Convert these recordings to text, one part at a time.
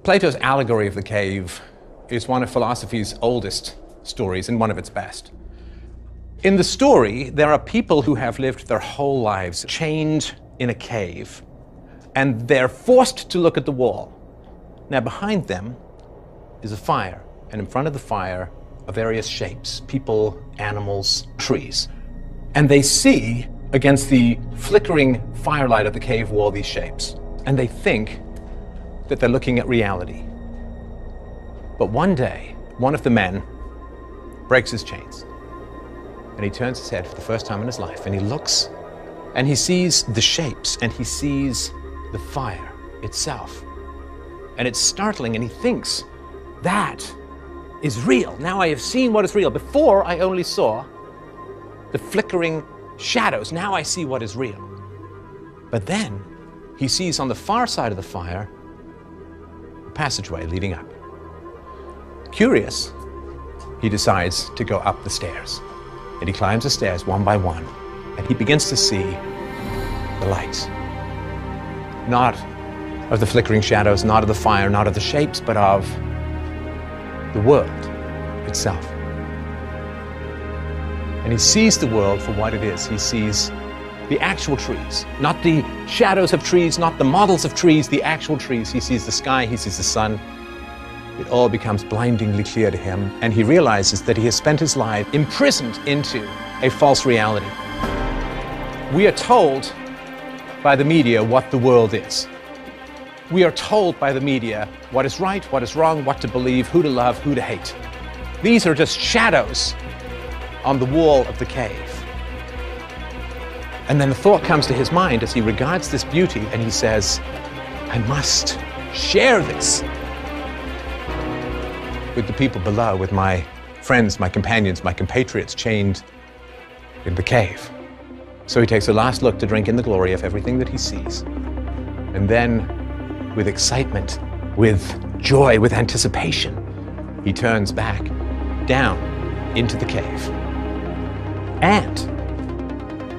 Plato's allegory of the cave is one of philosophy's oldest stories and one of its best. In the story, there are people who have lived their whole lives chained in a cave, and they're forced to look at the wall. Now, behind them is a fire, and in front of the fire are various shapes, people, animals, trees. And they see, against the flickering firelight of the cave wall, these shapes, and they think that they're looking at reality. But one day, one of the men breaks his chains, and he turns his head for the first time in his life, and he looks, and he sees the shapes, and he sees the fire itself. And it's startling, and he thinks, that is real. Now I have seen what is real. Before, I only saw the flickering shadows. Now I see what is real. But then, he sees on the far side of the fire a passageway leading up. Curious, he decides to go up the stairs. And he climbs the stairs one by one, and he begins to see the lights. Not of the flickering shadows, not of the fire, not of the shapes, but of the world itself. And he sees the world for what it is. He sees the actual trees, not the shadows of trees, not the models of trees, the actual trees. He sees the sky, he sees the sun. It all becomes blindingly clear to him, and he realizes that he has spent his life imprisoned into a false reality. We are told by the media what the world is. We are told by the media what is right, what is wrong, what to believe, who to love, who to hate. These are just shadows on the wall of the cave. And then the thought comes to his mind as he regards this beauty, and he says, I must share this with the people below, with my friends, my companions, my compatriots chained in the cave. So he takes a last look to drink in the glory of everything that he sees. And then, with excitement, with joy, with anticipation, he turns back down into the cave. And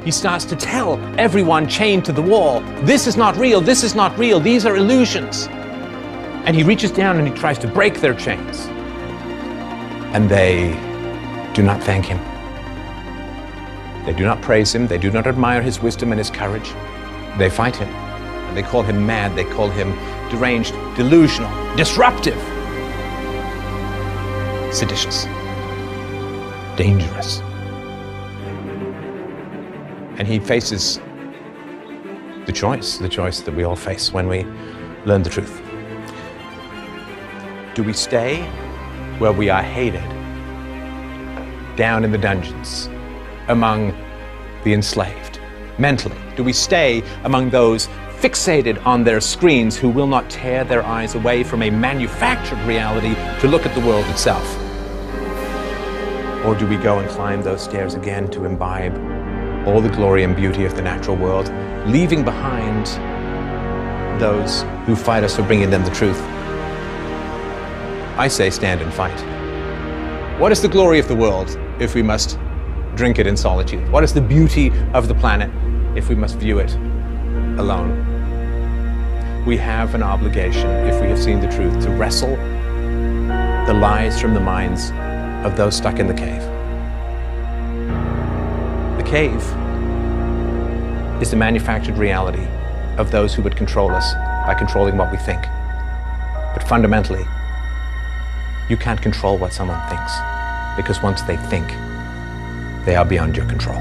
he starts to tell everyone chained to the wall, this is not real, this is not real, these are illusions. And he reaches down and he tries to break their chains. And they do not thank him. They do not praise him. They do not admire his wisdom and his courage. They fight him. And they call him mad. They call him deranged, delusional, disruptive, seditious, dangerous. And he faces the choice that we all face when we learn the truth. Do we stay where we are hated, down in the dungeons, among the enslaved, mentally? Do we stay among those fixated on their screens who will not tear their eyes away from a manufactured reality to look at the world itself? Or do we go and climb those stairs again to imbibe all the glory and beauty of the natural world, leaving behind those who fight us for bringing them the truth? I say stand and fight. What is the glory of the world if we must drink it in solitude? What is the beauty of the planet if we must view it alone? We have an obligation, if we have seen the truth, to wrestle the lies from the minds of those stuck in the cave. The cave is the manufactured reality of those who would control us by controlling what we think. But fundamentally, you can't control what someone thinks, because once they think, they are beyond your control.